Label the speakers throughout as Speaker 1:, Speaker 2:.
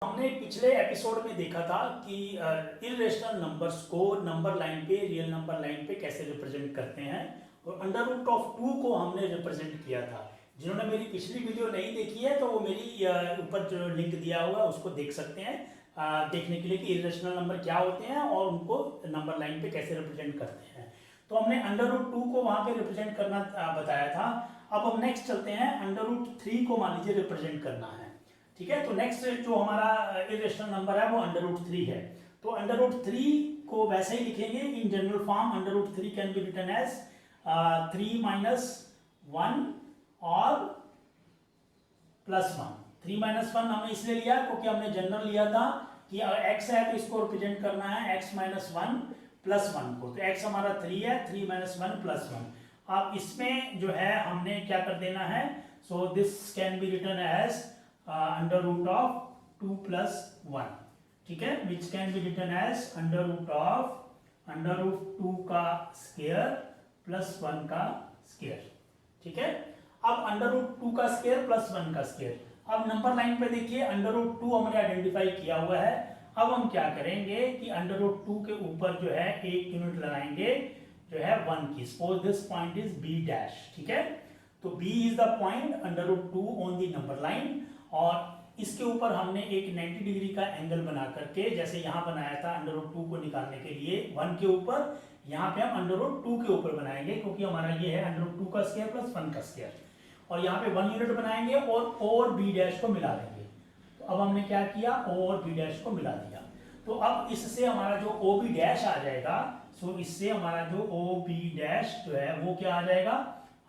Speaker 1: हमने पिछले एपिसोड में देखा था कि इररेशनल नंबर्स को नंबर लाइन पे रियल नंबर लाइन पे कैसे रिप्रेजेंट करते हैं और अंडर रूट ऑफ 2 को हमने रिप्रेजेंट किया था। जिन्होंने मेरी पिछली वीडियो नहीं देखी है तो वो मेरी ऊपर जो लिंक दिया हुआ है उसको देख सकते हैं देखने के लिए कि इररेशनल नंबर क्या होते हैं और उनको नंबर लाइन पे कैसे रिप्रेजेंट करते हैं। तो हमने अंडर रूट 2 को वहां पे रिप्रेजेंट करना बताया था। अब हम नेक्स्ट चलते हैं, अंडर रूट 3 को मान लीजिए रिप्रेजेंट करना है। ठीक है, तो नेक्स्ट जो हमारा इरेशनल नंबर है वो अंडर रूट 3 है। तो अंडर रूट 3 को वैसे ही लिखेंगे in general form. Under root 3 can be written as 3 minus 1 और प्लस 1। 3 माइनस 1 हमने इसलिए लिया क्योंकि हमने जनरल लिया था कि x है तो इसको रिप्रेजेंट करना है x माइनस 1 प्लस 1 को। तो x हमारा 3 है, 3 माइनस 1 प्लस 1। अब इसमें जो है हमने क्या कर देना है, so this can be written as under root of 2 plus 1। ठीक है, which can be written as under root of under root 2 का स्क्वायर प्लस 1 का स्क्वायर। ठीक है, अब अंडर रूट 2 का स्क्वायर प्लस 1 का स्क्वायर। अब नंबर लाइन पे देखिए अंडर रूट 2 हमने आइडेंटिफाई किया हुआ है। अब हम क्या करेंगे कि अंडर रूट 2 के ऊपर जो है एक यूनिट लगाएंगे जो है 1 की। Suppose this point is B dash. ठीक है, तो b is the point under root 2 on the number line और इसके ऊपर हमने एक 90 डिग्री का एंगल बना करके, जैसे यहां बनाया था अंडर रूट 2 को निकालने के लिए 1 के ऊपर, यहां पे हम अंडर रूट 2 के ऊपर बनाएंगे क्योंकि हमारा ये है अंडर रूट 2 का स्क्वायर प्लस 1 का स्क्वायर। और यहाँ पे 1 यूनिट बनाएंगे और बी डैश को मिला देंगे। तो अब हमने क्या किया, और बी डैश को मिला दिया। तो अब इससे हमारा जो ओ बी डैश आ जाएगा, सो इससे हमारा जो ओ बी डैश जो है वो क्या आ जाएगा,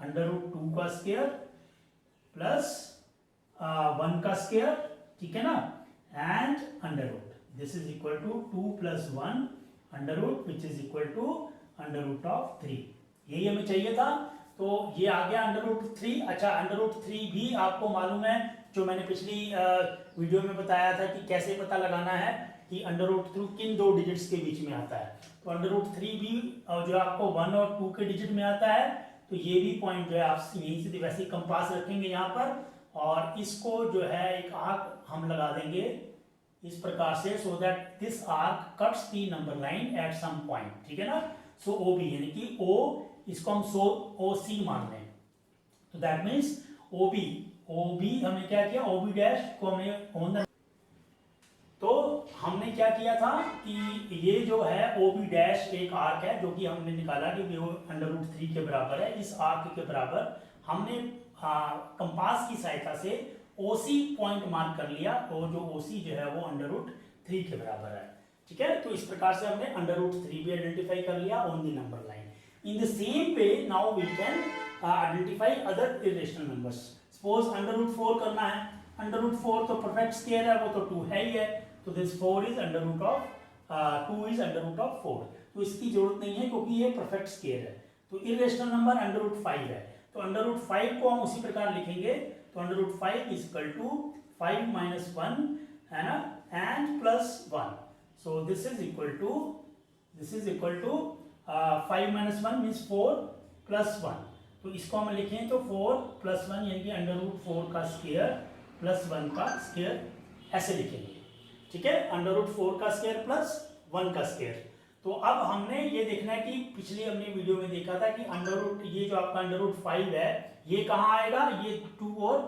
Speaker 1: अंडर रूट 2 का स्क्वायर प्लस 1 का स्क्वायर। ठीक है ना, and under root this is equal to 2 plus 1 under root which is equal to under root of 3। यही हमें चाहिए था। तो ये आ गया अंडर रूट 3। अच्छा, अंडर रूट 3 भी आपको मालूम है, जो मैंने पिछली वीडियो में बताया था कि कैसे पता लगाना है कि अंडर रूट 3 किन दो डिजिट्स के बीच में आता है। तो अंडर रूट 3 भी जो आपको 1 और 2 के डिजिट में आता है, तो ये भी पॉइंट जो है आप यहीं से वैसे ही कंपास रखेंगे यहाँ पर और इसको जो है एक आर्क हम लगा देंगे इस प्रकार से, so that this arc cuts the number line at some point. ठीक है ना, सो ओ बी यानी कि ओ, इसको हम ओ सी मान लें। तो दैट मीन्स ओ बी हमने क्या किया, ओ बी डैश को हमने ऑन द, तो हमने क्या किया था कि ये जो है ओ बी डैश एक आर्क है जो कि हमने निकाला कि वो अंडर रूट 3 के बराबर है। इस आर्क के बराबर हमने कंपास की सहायता से ओसी पॉइंट मार्क कर लिया और जो ओसी जो है वो अंडर रूट 3 के बराबर है। ठीक है, तो इस प्रकार से हमने अंडर रूट 3 भी आइडेंटिफाई कर लिया on the number line. In the same way now we can identify other irrational numbers. Suppose under root 4 करना है, अंडर रूट 4 तो परफेक्ट स्क्वायर है, वो तो 2 है ही है, तो this 4 is under root of 2 is under root of 4। तो इसकी जरूरत नहीं है क्योंकि ये परफेक्ट स्क्वायर है। तो इरेशनल नंबर अंडर रूट 5 है, तो अंडर रूट 5 को हम उसी प्रकार लिखेंगे। तो under root 5 is equal to 5 minus 1 है ना, and plus 1। So this is equal to 5 minus 1 means 4 plus 1। तो इसको हम लिखें तो 4 प्लस 1 यानी कि अंडर रूट 4 का स्क्वायर प्लस 1 का स्क्वायर, ऐसे लिखेंगे। ठीक है, अंडर रूट 4 का स्क्वायर प्लस 1 का स्क्वायर। तो अब हमने ये देखना है कि पिछले हमने वीडियो में देखा था कि अंडर रूट, ये जो आपका अंडर रूट 5 है ये कहाँ आएगा, ये 2 और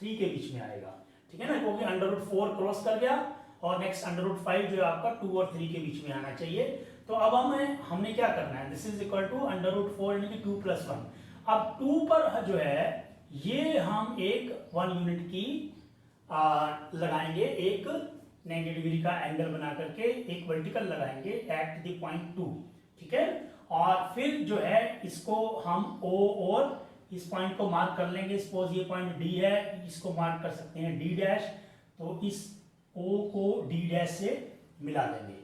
Speaker 1: 3 के बीच में आएगा। ठीक है ना, क्योंकि अंडर रूट 4 क्रॉस कर गया और नेक्स्ट अंडर रूट 5 जो है आपका 2 और 3 के बीच में आना चाहिए। तो अब हमने क्या करना है, this is equal to under root 4 यानी कि 2 प्लस 1। अब 2 पर जो है ये हम एक 1 यूनिट की लगाएंगे, एक 90 डिग्री का एंगल बना करके एक वर्टिकल लगाएंगे एट द पॉइंट 2। ठीक है, और फिर जो है इसको हम O और इस पॉइंट को मार्क कर लेंगे। सपोज ये पॉइंट D है, इसको मार्क कर सकते हैं D डैश, तो इस O को D डैश से मिला देंगे।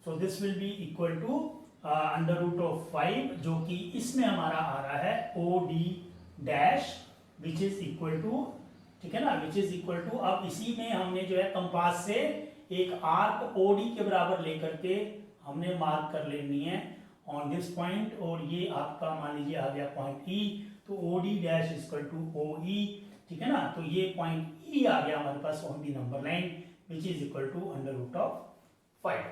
Speaker 1: So this will be equal to under root of 5 जो कि इसमें हमारा आ रहा है OD dash which is equal to, ठीक है ना, विच इज इक्वल टू, अब इसी में हमने जो है कंपास से एक आर्क OD के बराबर लेकर के हमने मार्क कर लेनी है ऑन दिस पॉइंट, और ये आपका मान लीजिए आ गया पॉइंट E। तो OD dash equal to OE। ठीक है ना, तो ये पॉइंट E आ गया हमारे pass on the number line. which is equal to under root of 5.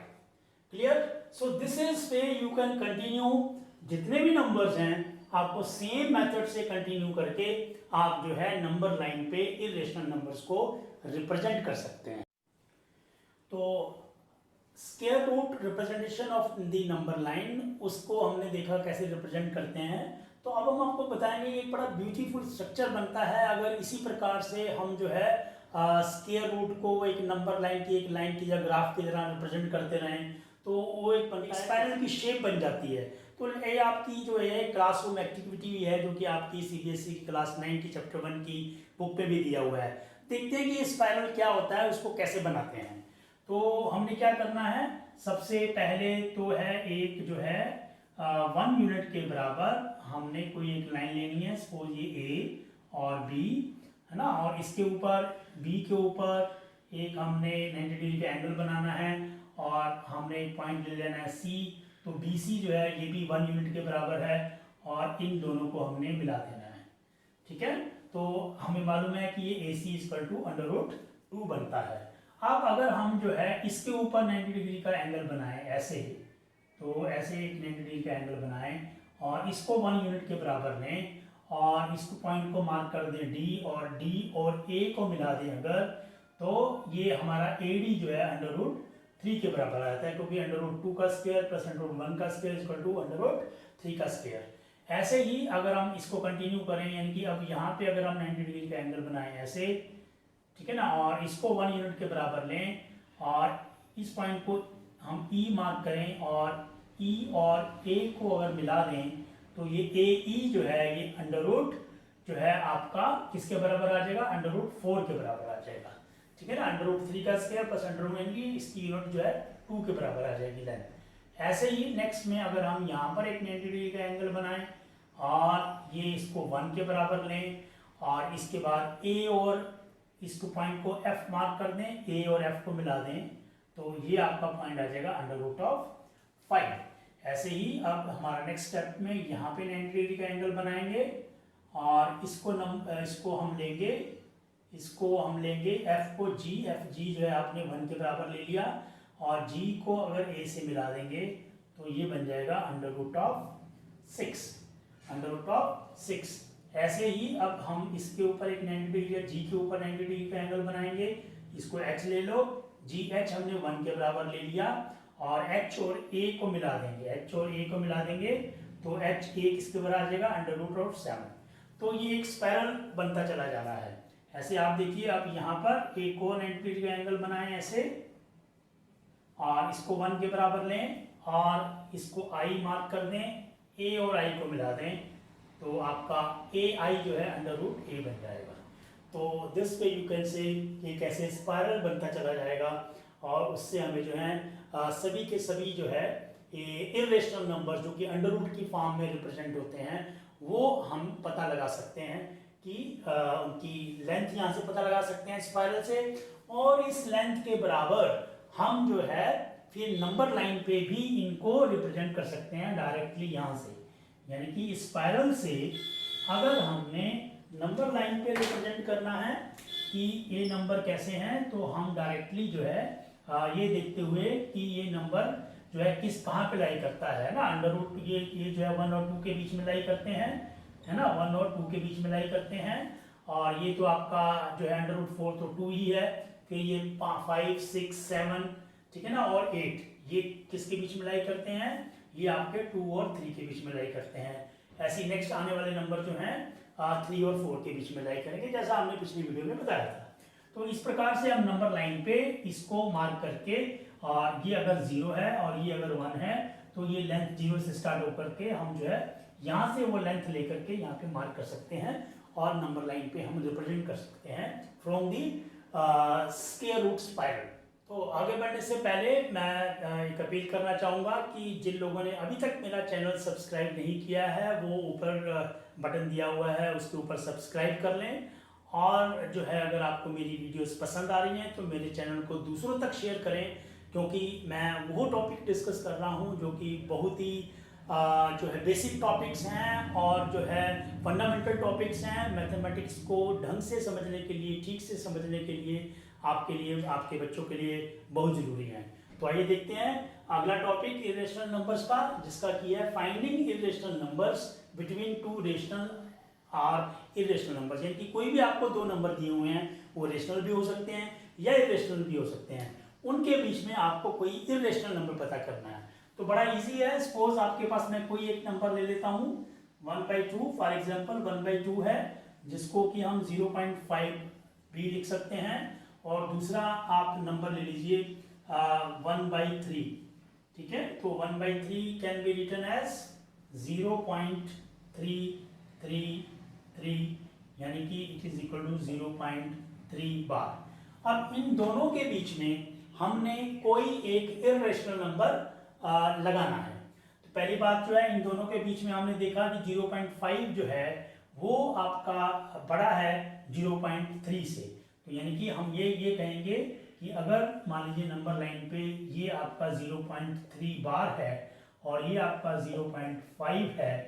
Speaker 1: Clear? So this is way you can continue, जितने भी नंबर्स हैं आपको सेम मेथड से कंटिन्यू करके आप जो है नंबर लाइन पे इरेशनल नंबर्स को रिप्रेजेंट कर सकते हैं। तो square root representation of the number line, उसको हमने देखा कैसे रिप्रेजेंट करते हैं। तो अब हम आपको बताएंगे एक बड़ा ब्यूटीफुल स्ट्रक्चर बनता है अगर इसी प्रकार से हम जो है स्क्वायर रूट को एक नंबर लाइन की, एक लाइन की या ग्राफ की तरह रिप्रेजेंट करते रहें तो वो एक स्पाइरल की शेप बन जाती है। तो ये आपकी जो है क्लासरूम एक्टिविटी भी है जो कि आपकी सीबीएसई की क्लास 9 की चैप्टर 1 की बुक पे भी दिया हुआ है। देखते हैं कि स्पाइरल क्या होता है, उसको कैसे बनाते हैं। तो हमने क्या करना है, सबसे पहले तो है एक जो है 1 यूनिट के बराबर हमने कोई एक लाइन लेनी है, सपोज ये ए और बी है ना, और इसके ऊपर बी के ऊपर एक हमने 90 डिग्री का एंगल बनाना है और हमने एक पॉइंट ले लेना है सी। तो बी सी जो है ये भी 1 यूनिट के बराबर है और इन दोनों को हमने मिला देना है। ठीक है, तो हमें मालूम है कि ये ए सी इक्वल टू अंडर रूट 2 बनता है। अब अगर हम जो है इसके ऊपर 90 डिग्री का एंगल बनाएं ऐसे, तो ऐसे एक 90 डिग्री का एंगल बनाएं और इसको 1 यूनिट के बराबर लें और इसको पॉइंट को मार्क कर दें डी और ए को मिला दें अगर, तो ये हमारा ए डी जो है अंडर रूट 3 के बराबर आता है, क्योंकि अंडर रूट 2 का स्क्वायर प्लस अंडर रूट 1 का square equal to under root 3 का स्क्वायर। ऐसे ही अगर हम इसको कंटिन्यू करें, यानी कि अब यहाँ पे अगर हम 90 डिग्री का एंगल बनाएं ऐसे, ठीक है ना, और इसको 1 यूनिट के बराबर लें और इस पॉइंट को हम ई मार्क करें और ई और ए को अगर मिला दें तो ये ए ई जो है ये अंडर रूट जो है आपका किसके बराबर आ जाएगा, अंडर रूट 4 के बराबर आ जाएगा। ठीक है ना, अंडर रूट 3 का स्क्वायर प्लस अंडर रूट इसकी यूनिट जो है 2 के बराबर आ जाएगी लेंथ। ऐसे ही नेक्स्ट में अगर हम यहाँ पर एक 90 डिग्री का एंगल बनाएं और ये इसको 1 के बराबर लें और इसके बाद ए और इसको पॉइंट को एफ मार्क कर दें, ए और एफ को मिला दें, तो ये आपका पॉइंट आ जाएगा अंडर रूट ऑफ 5। ऐसे ही अब हमारा नेक्स्ट स्टेप में यहाँ पे 90 डिग्री का एंगल बनाएंगे और इसको हम लेंगे एफ को जी, एफ जी जो है आपने 1 के बराबर ले लिया और जी को अगर ए से मिला देंगे तो ये बन जाएगा अंडर रूट ऑफ 6। ऐसे ही अब हम इसके ऊपर एक 90 डिग्री, जी के ऊपर 90 डिग्री का एंगल बनाएंगे, इसको एच ले लो, जी एच हमने 1 के बराबर ले लिया और एच और ए को मिला देंगे, तो एच ए किसके बराबर आ जाएगा, अंडर रूट ऑफ 7। तो ये एक स्पाइरल बनता चला जा रहा है। ऐसे आप देखिए, अब यहाँ पर एक और 90 डिग्री का एंगल बनाएं ऐसे और इसको 1 के बराबर लें और इसको आई मार्क कर दें, ए और आई को मिला दें, तो आपका ए आई जो है अंडर रूट ए बन जाएगा। तो this way you can say ये कैसे स्पाइरल बनता चला जाएगा और उससे हमें जो है सभी के सभी जो है इरेशनल नंबर जो कि अंडर रूट की फॉर्म में रिप्रेजेंट होते हैं वो हम पता लगा सकते हैं कि उनकी लेंथ यहाँ से पता लगा सकते हैं स्पाइरल से, और इस लेंथ के बराबर हम जो है फिर नंबर लाइन पे भी इनको रिप्रेजेंट कर सकते हैं डायरेक्टली यहाँ से। यानी कि स्पाइरल से अगर हमने नंबर लाइन पे रिप्रेजेंट करना है कि ये नंबर कैसे हैं, तो हम डायरेक्टली जो है ये देखते हुए कि ये नंबर जो है कहाँ पे लाई करता है ना, अंडर रूट ये जो है 1 और 2 के बीच में लाई करते हैं, है ना, 1 और 2 के बीच में लाई करते हैं, और ये तो आपका जो है अंडर रूट 4 तो 2 ही है, फिर ये 5, 6, 7, ठीक है ना, और 8 ये किसके बीच में लाई करते हैं, ये आपके 2 और 3 के बीच में लाई करते हैं। ऐसे नेक्स्ट आने वाले नंबर जो हैं 3 और 4 के बीच में लाई करेंगे, जैसा हमने पिछली वीडियो में बताया था। तो इस प्रकार से हम नंबर लाइन पे इसको मार्क करके, और ये अगर 0 है और ये अगर 1 है तो ये लेंथ 0 से स्टार्ट होकर के हम जो है यहाँ से वो लेंथ लेकर के यहाँ पे मार्क कर सकते हैं और नंबर लाइन पे हम रिप्रेजेंट कर सकते हैं from the square root spiral. तो आगे बढ़ने से पहले मैं एक अपील करना चाहूँगा कि जिन लोगों ने अभी तक मेरा चैनल सब्सक्राइब नहीं किया है वो ऊपर बटन दिया हुआ है उसके ऊपर सब्सक्राइब कर लें, और जो है अगर आपको मेरी वीडियोस पसंद आ रही हैं तो मेरे चैनल को दूसरों तक शेयर करें, क्योंकि मैं वो टॉपिक डिस्कस कर रहा हूँ जो कि बहुत ही जो है बेसिक टॉपिक्स हैं और जो है फंडामेंटल टॉपिक्स हैं। मैथमेटिक्स को ढंग से समझने के लिए, ठीक से समझने के लिए आपके लिए, आपके बच्चों के लिए बहुत जरूरी है। तो आइए देखते हैं अगला टॉपिक इरेशनल नंबर्स का, जिसका किया है finding irrational numbers between two rational और इरेशनल नंबर्स। यानी कि कोई भी आपको दो नंबर दिए हुए हैं, वो रेशनल भी हो सकते हैं या इरेशनल भी हो सकते हैं, उनके बीच में आपको कोई इरेशनल नंबर पता करना है। तो बड़ा इजी है। सपोज आपके पास मैं कोई एक नंबर ले लेता हूँ 1/2, फॉर एग्जांपल 1/2 है, जिसको कि हम 0.5 भी लिख सकते हैं। और दूसरा आप नंबर ले लीजिए 1/3, ठीक है। तो 1/3 कैन बी रिटन एज 0.333, यानी कि इट इज इक्वल टू 0.3 बार। अब इन दोनों के बीच में हमने कोई एक इरेशनल नंबर लगाना है। तो पहली बात जो है, इन दोनों के बीच में हमने देखा कि 0.5 जो है वो आपका बड़ा है 0.3 से। तो यानी कि हम ये कहेंगे कि अगर मान लीजिए नंबर लाइन पे ये आपका 0.3 बार है और ये आपका 0.5 है,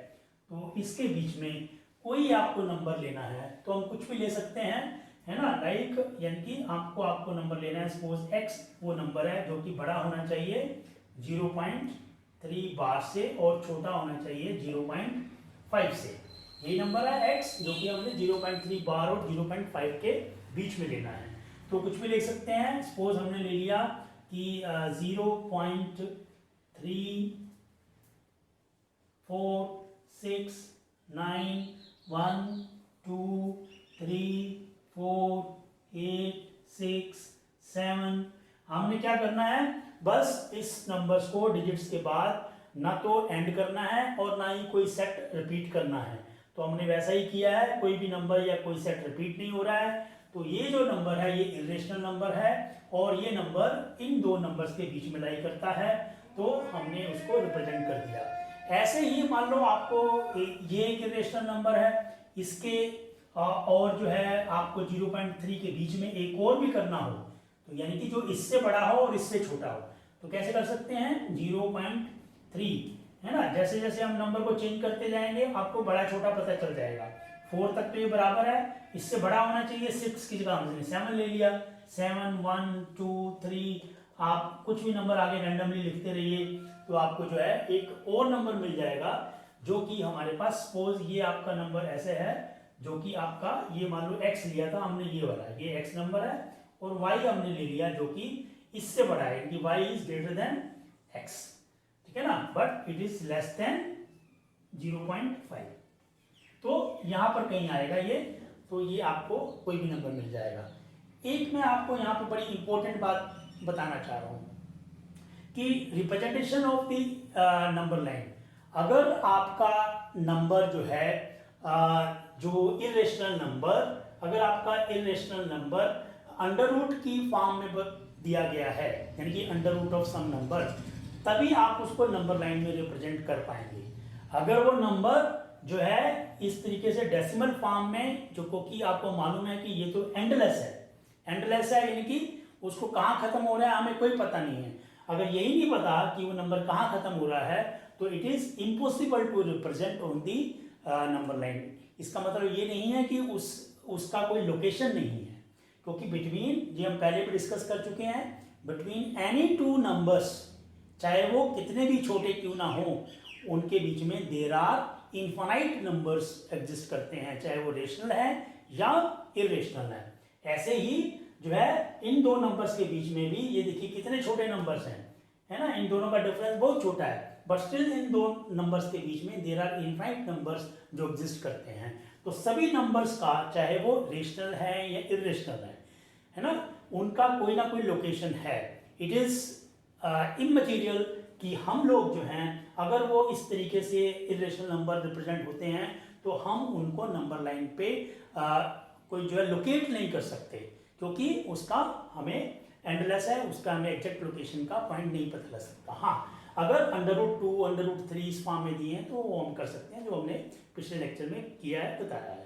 Speaker 1: तो इसके बीच में कोई आपको नंबर लेना है तो हम कुछ भी ले सकते हैं, है ना। लाइक यानी कि आपको नंबर लेना है, सपोज x वो नंबर है जो कि बड़ा होना चाहिए 0.3 बार से और छोटा होना चाहिए 0.5 से। यही नंबर है x जो कि हमने 0.3 बार और 0.5 के बीच में लेना है। तो कुछ भी ले सकते हैं। सपोज हमने ले लिया कि 0.34691234867। हमने क्या करना है, बस इस नंबर्स को डिजिट्स के बाद ना तो एंड करना है और ना ही कोई सेट रिपीट करना है। तो हमने वैसा ही किया है, कोई भी नंबर या कोई सेट रिपीट नहीं हो रहा है। तो ये जो नंबर है ये इरेशनल नंबर है और ये नंबर इन दो नंबर्स के बीच में लाई करता है, तो हमने उसको रिप्रेजेंट कर दिया। ऐसे ही मान लो आपको ये एक इरेशनल नंबर है, इसके और जो है आपको 0.3 के बीच में एक और भी करना हो, तो यानी कि जो इससे बड़ा हो और इससे छोटा हो, तो कैसे कर सकते हैं 0.3, है ना। जैसे जैसे हम नंबर को चेंज करते जाएंगे आपको बड़ा छोटा पता चल जाएगा। 4 तक तो ये बराबर है, इससे बड़ा होना चाहिए 6 की जगह हमने 7 ले लिया। 7 1 2 3, आप कुछ भी नंबर आगे रैंडमली लिखते रहिए तो आपको जो है एक और नंबर मिल जाएगा जो कि हमारे पास, सपोज ये आपका नंबर ऐसे है जो कि आपका ये मान लो x लिया था हमने, ये वाला ये x नंबर है और y हमने ले लिया जो कि इससे बड़ा है कि y is greater than x, ठीक है ना, but it is less than 0.5। तो यहां पर कहीं आएगा ये, तो ये आपको कोई भी नंबर मिल जाएगा। एक मैं आपको यहाँ पे बड़ी इंपॉर्टेंट बात बताना चाह रहा हूँ कि representation of the number line, अगर आपका नंबर जो है जो इरेशनल नंबर, अगर आपका इरेशनल नंबर अंडर रूट की फॉर्म में दिया गया है, यानी कि under root of some number, तभी आप उसको नंबर लाइन में रिप्रेजेंट कर पाएंगे। अगर वो नंबर जो है इस तरीके से डेसिमल फॉर्म में, जो कि आपको मालूम है कि ये तो एंडलेस है, यानी कि उसको कहाँ खत्म हो रहा है हमें कोई पता नहीं है। अगर यही नहीं पता कि वो नंबर कहाँ खत्म हो रहा है तो it is impossible to represent on the number line. इसका मतलब ये नहीं है कि उसका कोई लोकेशन नहीं है, क्योंकि बिटवीन, ये हम पहले भी डिस्कस कर चुके हैं, बिटवीन एनी टू नंबर्स, चाहे वो कितने भी छोटे क्यों ना हो, उनके बीच में there are infinite numbers exist करते हैं, चाहे वो रेशनल है या इरेशनल है। ऐसे ही जो है इन दो नंबर्स के बीच में भी, ये देखिए कितने छोटे नंबर्स हैं, है ना, इन दोनों का डिफरेंस बहुत छोटा है, बट स्टिल इन दो नंबर्स के बीच में देयर आर इनफाइनाइट नंबर्स जो एग्जिस्ट करते हैं। तो सभी नंबर्स का, चाहे वो रेशनल है या इरेशनल है ना, उनका कोई ना कोई लोकेशन है। इट इज इममटेरियल कि हम लोग जो हैं, अगर वो इस तरीके से इरेशनल नंबर रिप्रेजेंट होते हैं तो हम उनको नंबर लाइन पे कोई जो है लोकेट नहीं कर सकते, क्योंकि उसका हमें एंडलेस है, उसका हमें एग्जैक्ट लोकेशन का पॉइंट नहीं पता लग सकता। हाँ, अगर √2 √3 इस फॉर्म में दिए हैं तो वो हम कर सकते हैं, जो हमने पिछले लेक्चर में किया है, बताया है।